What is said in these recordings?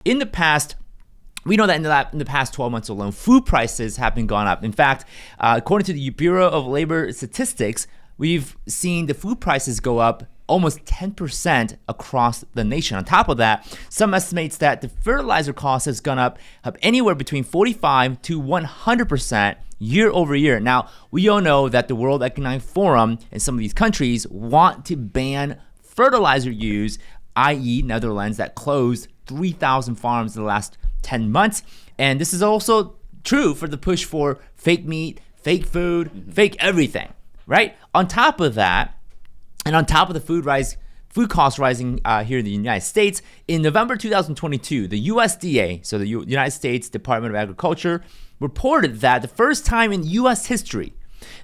In the past, we know that in the past 12 months alone, food prices have been gone up. In fact, according to the Bureau of Labor Statistics, we've seen the food prices go up almost 10% across the nation. On top of that, some estimates that the fertilizer cost has gone up anywhere between 45 to 100% year over year. Now, we all know that the World Economic Forum and some of these countries want to ban fertilizer use, i.e. Netherlands that closed 3,000 farms in the last 10 months. And this is also true for the push for fake meat, fake food, fake everything, right? On top of that, and on top of the food costs rising here in the United States, in November 2022, the USDA, so the United States Department of Agriculture, reported that the first time in U.S. history,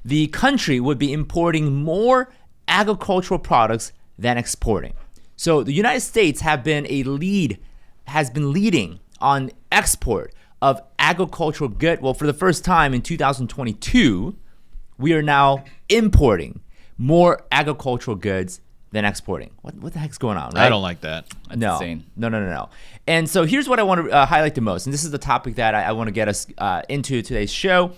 the country would be importing more agricultural products than exporting. So the United States has been leading on export of agricultural goods. Well, for the first time in 2022, we are now importing more agricultural goods than exporting. What the heck's going on, right? I don't like that. That's No. insane. No. And so here's what I want to highlight the most, and this is the topic that I want to get us into today's show,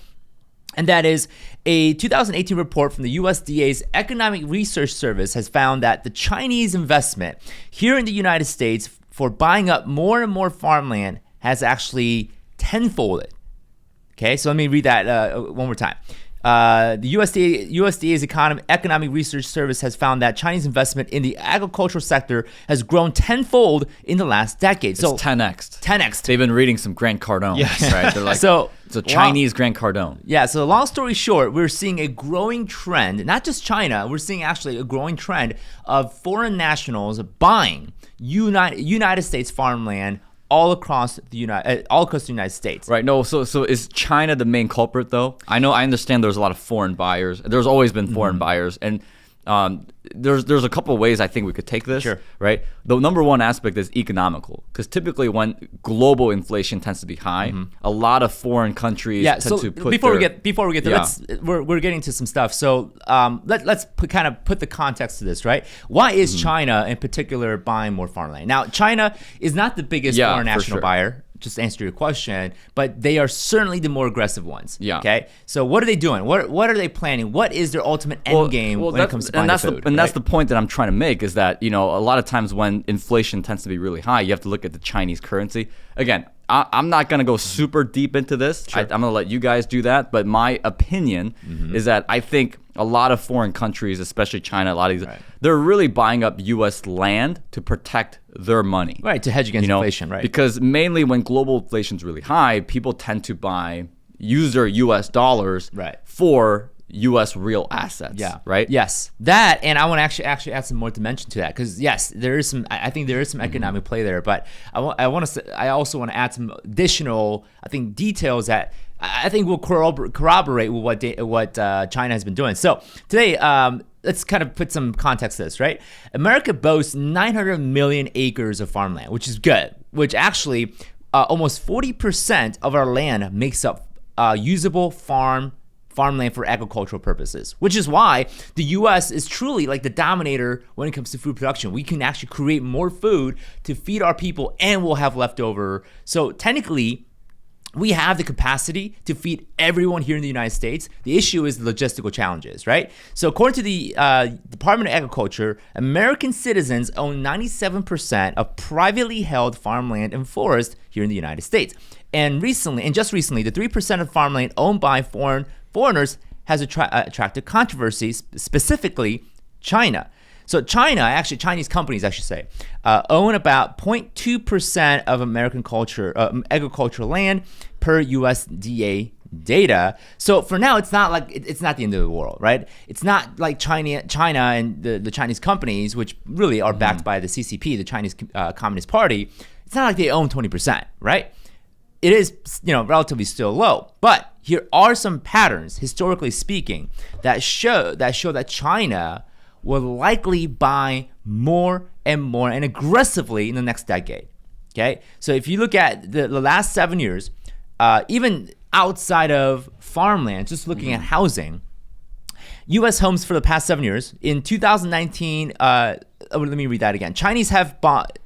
and that is a 2018 report from the USDA's Economic Research Service has found that the Chinese investment here in the United States for buying up more and more farmland has actually tenfolded. Okay, so let me read that one more time. The USDA's Economic Research Service has found that Chinese investment in the agricultural sector has grown tenfold in the last decade. It's So 10x. 10x. They've been reading some Grant Cardone, right? They're like, So it's a Chinese Grant Cardone. Yeah, so long story short, we're seeing a growing trend, not just China, we're seeing actually a growing trend of foreign nationals buying United States farmland all across the United States. Right. No. So is China the main culprit, though? I understand there's a lot of foreign buyers. There's always been foreign buyers, and there's a couple of ways I think we could take this. Sure. Right. The number one aspect is economical, because typically when global inflation tends to be high, a lot of foreign countries tend to put before we get there, Yeah. we're getting to some stuff. So let's put the context to this, right? Why is China in particular buying more farmland? Now, China is not the biggest foreign for national sure. buyer, just to answer your question, but they are certainly the more aggressive ones. Yeah. Okay. So what are they doing? What are they planning? What is their ultimate end game when it comes to buying food? That's the point that I'm trying to make, is that, a lot of times when inflation tends to be really high, you have to look at the Chinese currency. Again, I'm not going to go super deep into this. Sure. I'm going to let you guys do that. But my opinion is that I think a lot of foreign countries, especially China, a lot of these, they're really buying up U.S. land to protect their money. Right, to hedge against inflation, right? Because mainly when global inflation is really high, people tend to use their U.S. dollars for U.S. real assets. Yeah. Right. Yes. That, and I want to actually add some more dimension to that, because yes, there is some. I think there is some economic play there, but I also want to add some additional, details that I think will corroborate with what China has been doing. So today, let's kind of put some context to this, right? America boasts 900 million acres of farmland, which is good. Which actually, almost 40% of our land makes up usable farmland for agricultural purposes, which is why the U.S. is truly like the dominator when it comes to food production. We can actually create more food to feed our people, and we'll have leftover. So technically, we have the capacity to feed everyone here in the United States. The issue is the logistical challenges, right? So according to the Department of Agriculture, American citizens own 97% of privately held farmland and forest here in the United States. And just recently, the 3% of farmland owned by foreigners has attracted controversy, specifically China. So Chinese companies, I should say, own about 0.2% of American agricultural land per USDA data. So for now, it's not the end of the world, right? It's not like China and the Chinese companies, which really are backed by the CCP, the Chinese Communist Party. It's not like they own 20%, right? It is, relatively still low. But here are some patterns, historically speaking, that show that China will likely buy more and more and aggressively in the next decade. Okay, so if you look at the last 7 years, even outside of farmland, just looking at housing, U.S. homes for the past 7 years, in 2019, let me read that again. Chinese have bought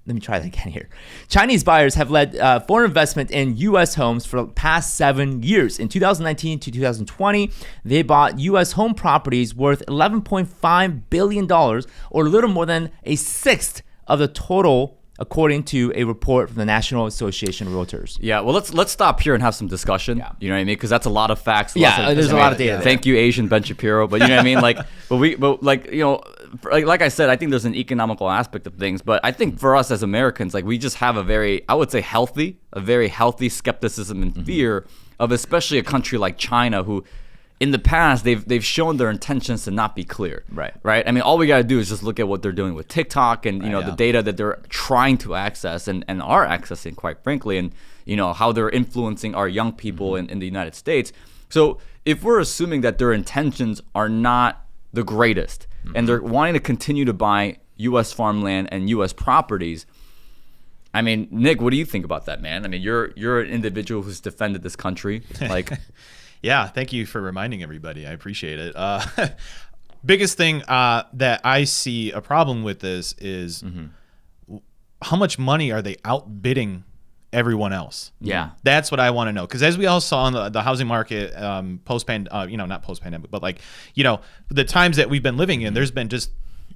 let me try that again here. Chinese buyers have led foreign investment in U.S. homes for the past 7 years. In 2019 to 2020, they bought U.S. home properties worth $11.5 billion, or a little more than a sixth of the total, according to a report from the National Association of Realtors. Yeah, well, let's stop here and have some discussion. Yeah. You know what I mean? Because that's a lot of facts. There's a lot of data. Thank you, Asian Ben Shapiro. But you know what I mean? Like, like I said, I think there's an economical aspect of things. But I think for us as Americans, like we just have a very healthy skepticism and fear of especially a country like China, who in the past, they've shown their intentions to not be clear. Right. I mean, all we got to do is just look at what they're doing with TikTok and the data that they're trying to access and are accessing, quite frankly, and how they're influencing our young people in the United States. So if we're assuming that their intentions are not the greatest and they're wanting to continue to buy U.S. farmland and U.S. properties, I mean, Nick, what do you think about that, man? I mean, you're an individual who's defended this country, like. Yeah, thank you for reminding everybody. I appreciate it. Biggest thing that I see a problem with this is how much money are they outbidding everyone else? Yeah, that's what I want to know. Because as we all saw in the housing market not post-pandemic, but the times that we've been living in, there's been just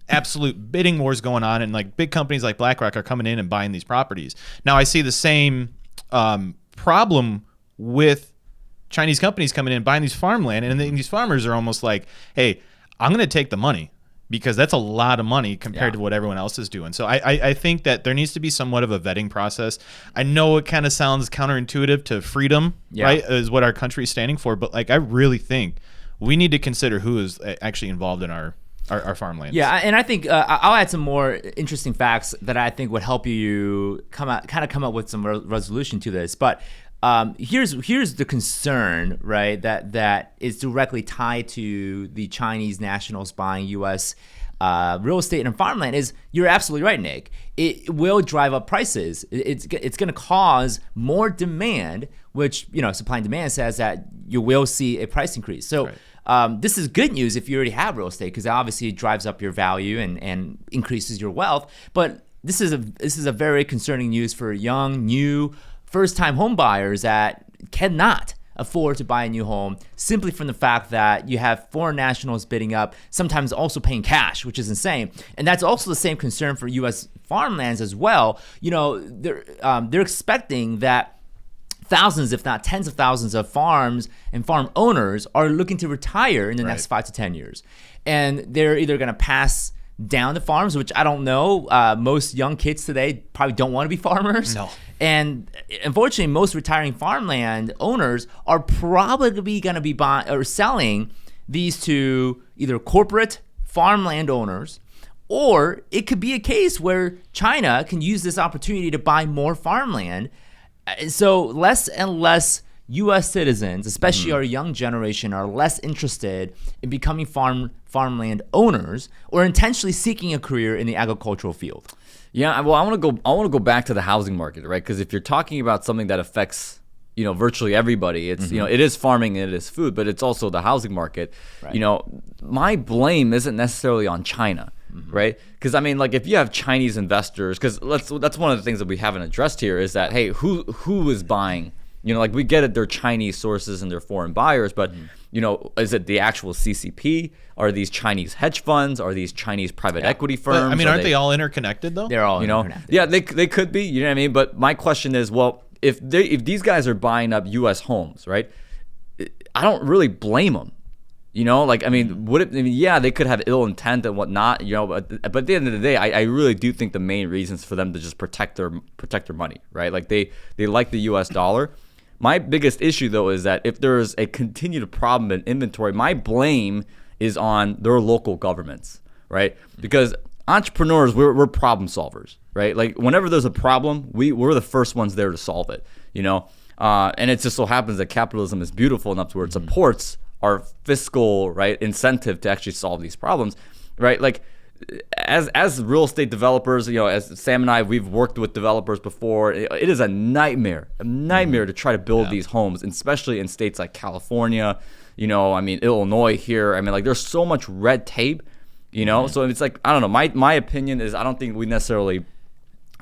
absolute bidding wars going on, and like big companies like BlackRock are coming in and buying these properties. Now I see the same problem with Chinese companies coming in and buying these farmland, and then these farmers are almost like, hey, I'm going to take the money because that's a lot of money compared to what everyone else is doing. So I think that there needs to be somewhat of a vetting process. I know it kind of sounds counterintuitive to freedom, right, is what our country is standing for, but like I really think we need to consider who is actually involved in our farmlands. Yeah, and I think I'll add some more interesting facts that I think would help you come up with some resolution to this. But here's the concern, right? That is directly tied to the Chinese nationals buying U.S. Real estate and farmland. Is you're absolutely right, Nick. It will drive up prices. It's going to cause more demand, which supply and demand says that you will see a price increase. So. Right. This is good news if you already have real estate, because obviously it drives up your value and increases your wealth. But this is a very concerning news for young, new, first-time home buyers that cannot afford to buy a new home simply from the fact that you have foreign nationals bidding up, sometimes also paying cash, which is insane. And that's also the same concern for U.S. farmlands as well. They're expecting that thousands, if not tens of thousands of farms and farm owners are looking to retire in the next 5 to 10 years. And they're either going to pass down the farms, which I don't know. Most young kids today probably don't want to be farmers. No. And unfortunately, most retiring farmland owners are probably going to be buying or selling these to either corporate farmland owners, or it could be a case where China can use this opportunity to buy more farmland. So less and less U.S. citizens, especially our young generation, are less interested in becoming farmland owners or intentionally seeking a career in the agricultural field. Yeah, well, I want to go back to the housing market, right? Because if you're talking about something that affects virtually everybody, it's it is farming and it is food, but it's also the housing market. Right. My blame isn't necessarily on China. Right? Because I mean, like if you have Chinese investors, because that's one of the things that we haven't addressed here is that, hey, who is buying? Like we get it, they're Chinese sources and they're foreign buyers, but is it the actual CCP? Are these Chinese hedge funds? Are these Chinese private equity firms? But, I mean, aren't they all interconnected though? They're all interconnected. Yeah, they could be. You know what I mean? But my question is, well, if these guys are buying up U.S. homes, right? I don't really blame them. Like, I mean, they could have ill intent and whatnot, but at the end of the day, I really do think the main reasons for them to just protect their money, right? Like they like the U.S. dollar. My biggest issue though is that if there is a continued problem in inventory, my blame is on their local governments, right? Because entrepreneurs, we're problem solvers, right? Like whenever there's a problem, we're the first ones there to solve it, and it just so happens that capitalism is beautiful enough to where it supports our fiscal incentive to actually solve these problems, right? Like as real estate developers, as Sam and I, we've worked with developers before. It is a nightmare to try to build these homes, especially in states like California, Illinois here. I mean, like there's so much red tape, so it's like, I don't know. My opinion is I don't think we necessarily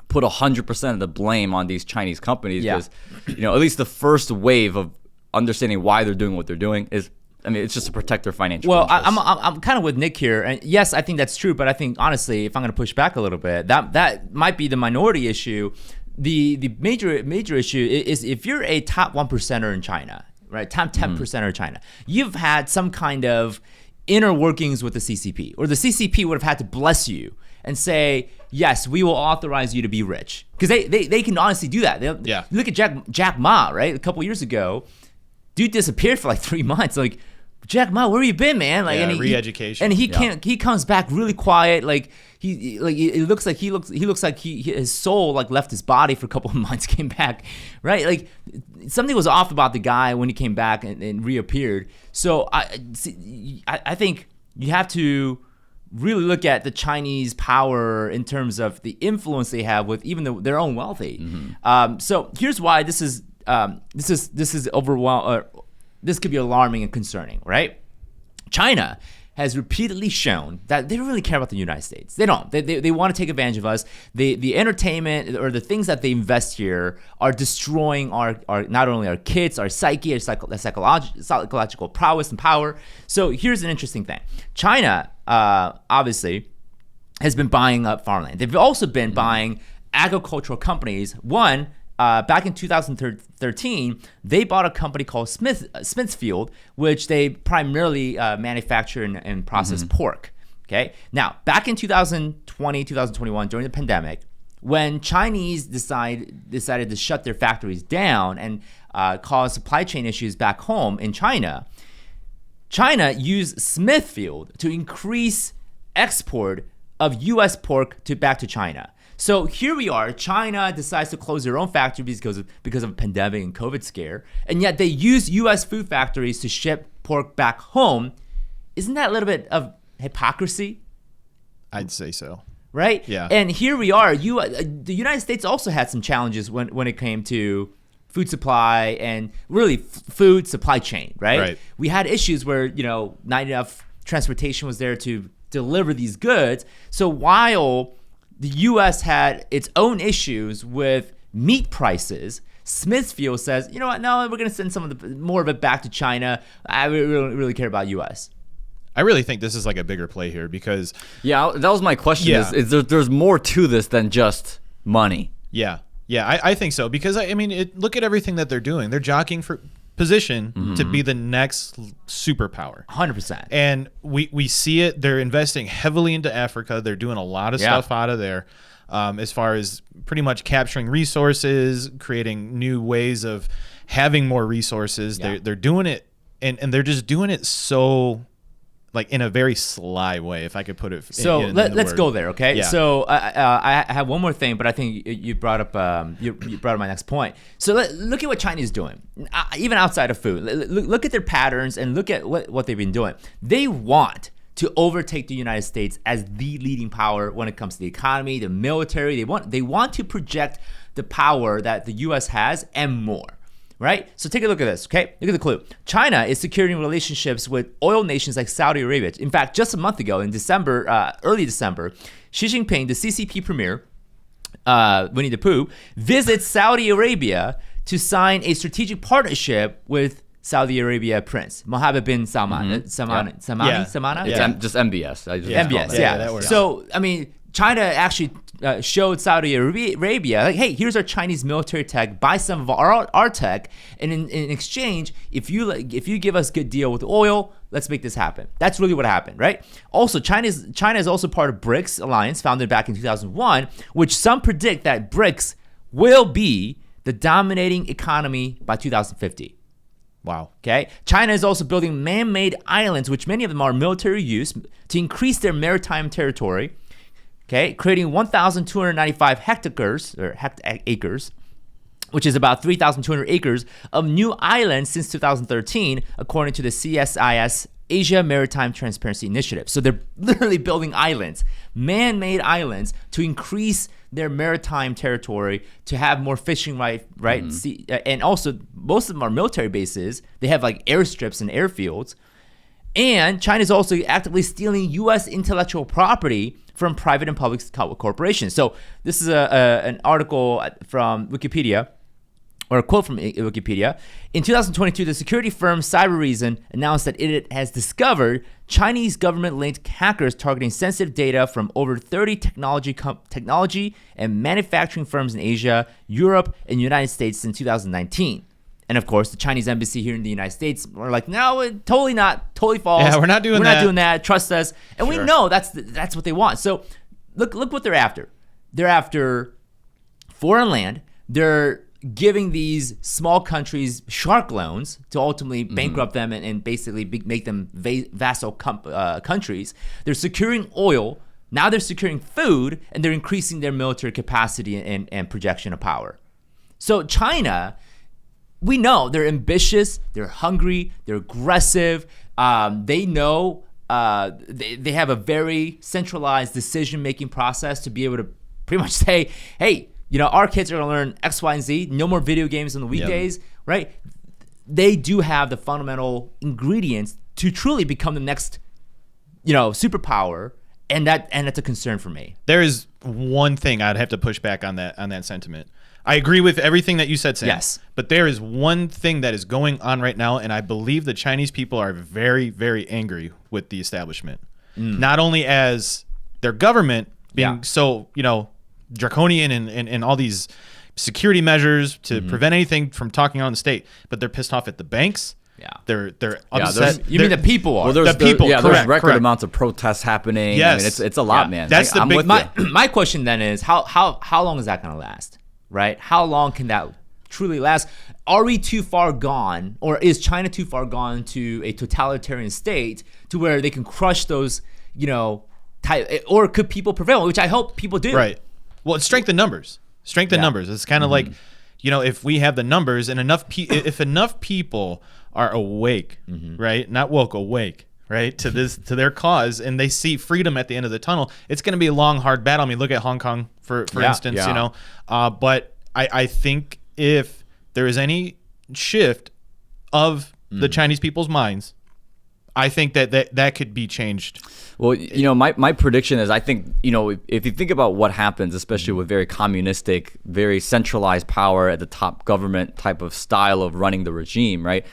put 100% of the blame on these Chinese companies Yeah. because, at least the first wave of understanding why they're doing what they're doing is, it's just to protect their financial Well, interests. I'm kind of with Nick here, and yes, I think that's true. But I think honestly, if I'm going to push back a little bit, that might be the minority issue. The major issue is if you're a top 1%er in China, right? Top 10%er in China, you've had some kind of inner workings with the CCP, or the CCP would have had to bless you and say, yes, we will authorize you to be rich, because they can honestly do that. Yeah. Look at Jack Ma, right? A couple years ago, dude disappeared for like 3 months. Like, Jack Ma, where you been, man? Like, Yeah, and re-education. And he comes back really quiet. Like it looks like his soul like left his body for a couple of months, came back, right? Like something was off about the guy when he came back and reappeared. So I think you have to really look at the Chinese power in terms of the influence they have with even their own wealthy. So here's why this is overwhelming. This could be alarming and concerning, right? China has repeatedly shown that they don't really care about the United States. They don't. They want to take advantage of us. The entertainment or the things that they invest here are destroying our not only our kids, our psyche, our psychological prowess and power. So here's an interesting thing. China, obviously, has been buying up farmland. They've also been buying agricultural companies. Back in 2013, they bought a company called Smithfield, which they primarily manufacture and process pork. Okay. Now, back in 2020, 2021, during the pandemic, when Chinese decided to shut their factories down and cause supply chain issues back home in China, China used Smithfield to increase export of U.S. pork back to China. So here we are. China decides to close their own factories because of a pandemic and COVID scare, and yet they use U.S. food factories to ship pork back home. Isn't that a little bit of hypocrisy? I'd say so. Right? Yeah. And here we are. The United States also had some challenges when it came to food supply and really food supply chain, right? Right. We had issues where, not enough transportation was there to deliver these goods. So while the U.S. had its own issues with meat prices, Smithfield says, you know what? No, we're going to send more of it back to China. I don't really care about U.S. I really think this is like a bigger play here because that was my question. Yeah. Is there's more to this than just money? Yeah, I think so because look at everything that they're doing. They're jockeying for position to be the next superpower. 100%. And we see it. They're investing heavily into Africa. They're doing a lot of stuff out of there as far as pretty much capturing resources, creating new ways of having more resources. Yeah. They're doing it, and they're just doing it so like in a very sly way, if I could put it. So let's go there, okay? Yeah. So I have one more thing, but I think you brought up you brought up my next point. So look at what China is doing, even outside of food. Look at their patterns and look at what they've been doing. They want to overtake the United States as the leading power when it comes to the economy, the military. They want to project the power that the U.S. has and more. Right? So take a look at this, okay? Look at the clue. China is securing relationships with oil nations like Saudi Arabia. In fact, just a month ago in December, early December, Xi Jinping, the CCP premier, Winnie the Pooh, visits Saudi Arabia to sign a strategic partnership with Saudi Arabia Prince Mohammed bin Salman. Samana? Yeah. It's just MBS. MBS, yeah, that works. So, China actually showed Saudi Arabia, like, hey, here's our Chinese military tech, buy some of our tech, and in exchange, if you give us a good deal with oil, let's make this happen. That's really what happened, right? Also, China is also part of BRICS alliance, founded back in 2001, which some predict that BRICS will be the dominating economy by 2050. Wow. Okay. China is also building man-made islands, which many of them are military use, to increase their maritime territory. Okay, creating 1,295 acres, which is about 3,200 acres of new islands since 2013, according to the CSIS Asia Maritime Transparency Initiative. So they're literally building islands, man-made islands, to increase their maritime territory, to have more fishing right? And also, most of them are military bases. They have like airstrips and airfields. And China is also actively stealing U.S. intellectual property from private and public corporations. So this is an article from Wikipedia, or a quote from Wikipedia. In 2022, the security firm Cybereason announced that it has discovered Chinese government-linked hackers targeting sensitive data from over 30 technology and manufacturing firms in Asia, Europe, and United States since 2019. And of course, the Chinese embassy here in the United States were like, no, totally not, totally false. Yeah, we're not doing that. We're not doing that. Trust us. And we know that's what they want. So look what they're after. They're after foreign land. They're giving these small countries shark loans to ultimately bankrupt them and basically make them vassal countries. They're securing oil. Now they're securing food, and they're increasing their military capacity and projection of power. So China, we know they're ambitious, they're hungry, they're aggressive. They know they have a very centralized decision-making process to be able to pretty much say, hey, our kids are going to learn X, Y, and Z. No more video games on the weekdays, right? They do have the fundamental ingredients to truly become the next, superpower, and that's a concern for me. There is one thing I'd have to push back on that sentiment. I agree with everything that you said, Sam. Yes. But there is one thing that is going on right now, and I believe the Chinese people are very, very angry with the establishment. Not only as their government being so, draconian and all these security measures to prevent anything from talking on the state, but they're pissed off at the banks. Yeah, they're upset. You mean the people are? Well, the people. There's correct. record amounts of protests happening. Yes, I mean, it's a lot, man. That's the big. My question then is how long is that going to last? Right? How long can that truly last? Are we too far gone, or is China too far gone to a totalitarian state to where they can crush those, or could people prevail? Which I hope people do. Right. Well, it's strength in numbers. Strength in numbers. It's kind of like, if we have the numbers and if enough people are awake, right? Not woke, awake, right? To their cause, and they see freedom at the end of the tunnel, it's going to be a long, hard battle. I mean, look at Hong Kong, for instance, but I think if there is any shift of the Chinese people's minds, I think that could be changed. Well, my prediction is I think, if you think about what happens, especially with very communistic, very centralized power at the top government type of style of running the regime, right?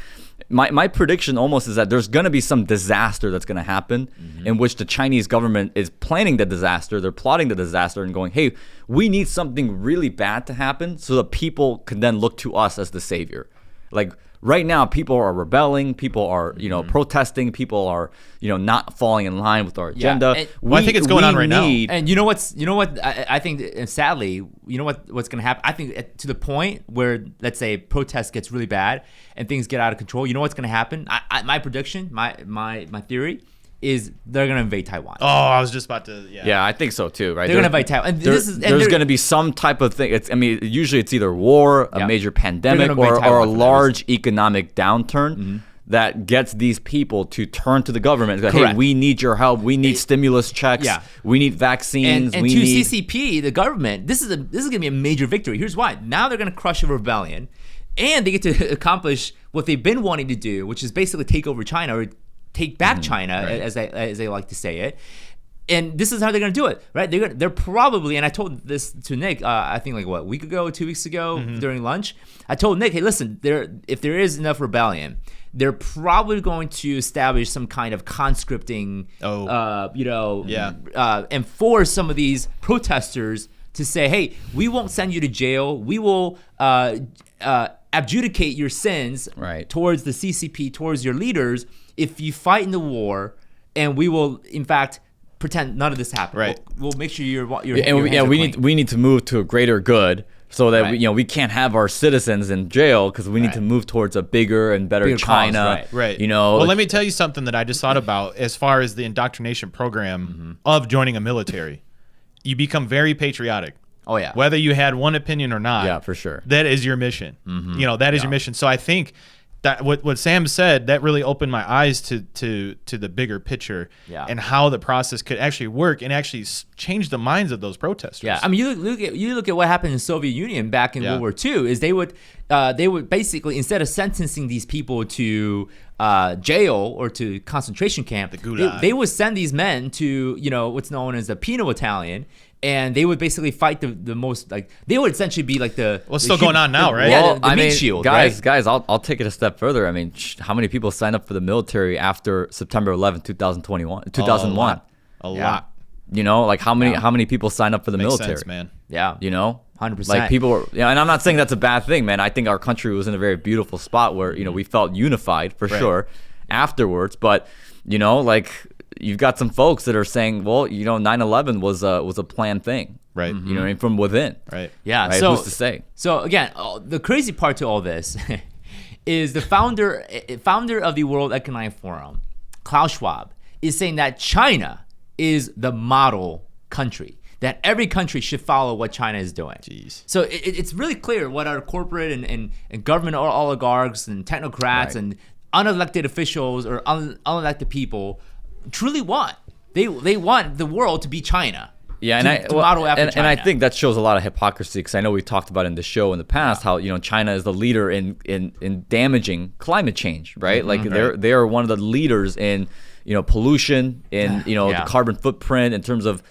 My prediction almost is that there's going to be some disaster that's going to happen in which the Chinese government is planning the disaster. They're plotting the disaster and going, hey, we need something really bad to happen so that people can then look to us as the savior. Like right now, people are rebelling, people are, protesting, people are, not falling in line with our agenda. I think it's going on right now. And you know what? I think, and sadly, what's going to happen? I think to the point where, let's say, protest gets really bad and things get out of control. You know what's going to happen? My prediction, my theory, is they're going to invade Taiwan. Oh, I was just about to. Yeah, I think so too. Right? They're going to invade Taiwan. And there's going to be some type of thing. Usually it's either war, a major pandemic, or a large economic downturn that gets these people to turn to the government and go, hey, we need your help. We need stimulus checks. We need vaccines. And to CCP, the government, this is going to be a major victory. Here's why. Now they're going to crush a rebellion, and they get to accomplish what they've been wanting to do, which is basically take over China, or take back China, as they like to say it. And this is how they're going to do it, right? They're probably, and I told this to Nick, I think a week ago, 2 weeks ago, during lunch. I told Nick, hey, listen, if there is enough rebellion, they're probably going to establish some kind of conscripting, and force some of these protesters to say, hey, we won't send you to jail. We will adjudicate your sins towards the CCP, towards your leaders, if you fight in the war, and we will, in fact, pretend none of this happened. Right. We'll make sure your we need to move to a greater good, so that we can't have our citizens in jail, because we need to move towards a bigger and better China. Cause, right. Well, let me tell you something that I just thought about as far as the indoctrination program of joining a military. You become very patriotic. Oh yeah. Whether you had one opinion or not. Yeah, for sure. That is your mission. That is your mission. So I think that what Sam said, that really opened my eyes to the bigger picture, and how the process could actually work and actually change the minds of those protesters. Yeah, I mean, you look at what happened in the Soviet Union back in World War II. Is they would basically, instead of sentencing these people to jail or to concentration camp, the gulag, they would send these men to what's known as the penal battalion. And they would basically fight the most, like, they would essentially be like the... What's still going on now, right? Yeah, Well, the meat shield, right? guys, I'll take it a step further. I mean, how many people signed up for the military after September 11th, 2001? A lot. You know, like how many people signed up for the military? Sense, man. Yeah. You know? 100%. Like people were, and I'm not saying that's a bad thing, man. I think our country was in a very beautiful spot where, we felt unified for sure afterwards. But, like... You've got some folks that are saying, well, 9/11 was a planned thing, right? You know what I mean? From within, right? Yeah. Right? So who's to say? So again, the crazy part to all this is the founder of the World Economic Forum, Klaus Schwab, is saying that China is the model country, that every country should follow what China is doing. Jeez. So it's really clear what our corporate and government oligarchs and technocrats and unelected officials or unelected people truly want. They want the world to be China. Yeah, to model after China. And I think that shows a lot of hypocrisy, because I know we talked about in the show in the past how China is the leader in damaging climate change, right? Like they are one of the leaders in pollution, in the carbon footprint, in terms of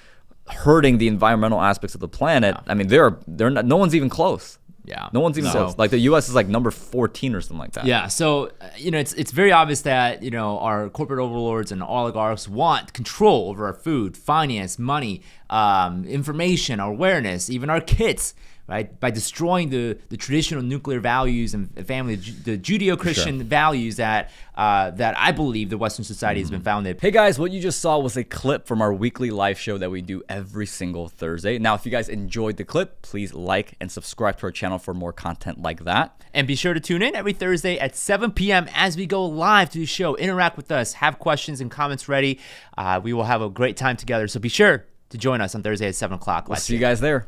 hurting the environmental aspects of the planet. I mean, they're not, no one's even close. Yeah, no one's even close. Like the U.S. is like number 14 or something like that. Yeah, so it's very obvious that our corporate overlords and oligarchs want control over our food, finance, money, information, our awareness, even our kids, right? By destroying the traditional nuclear values and family, the Judeo-Christian values that I believe the Western society has been founded. Hey guys, what you just saw was a clip from our weekly live show that we do every single Thursday. Now, if you guys enjoyed the clip, please like and subscribe to our channel for more content like that. And be sure to tune in every Thursday at 7 p.m. as we go live to the show. Interact with us, have questions and comments ready. We will have a great time together, so be sure to join us on Thursday at 7 o'clock. We'll see you guys there.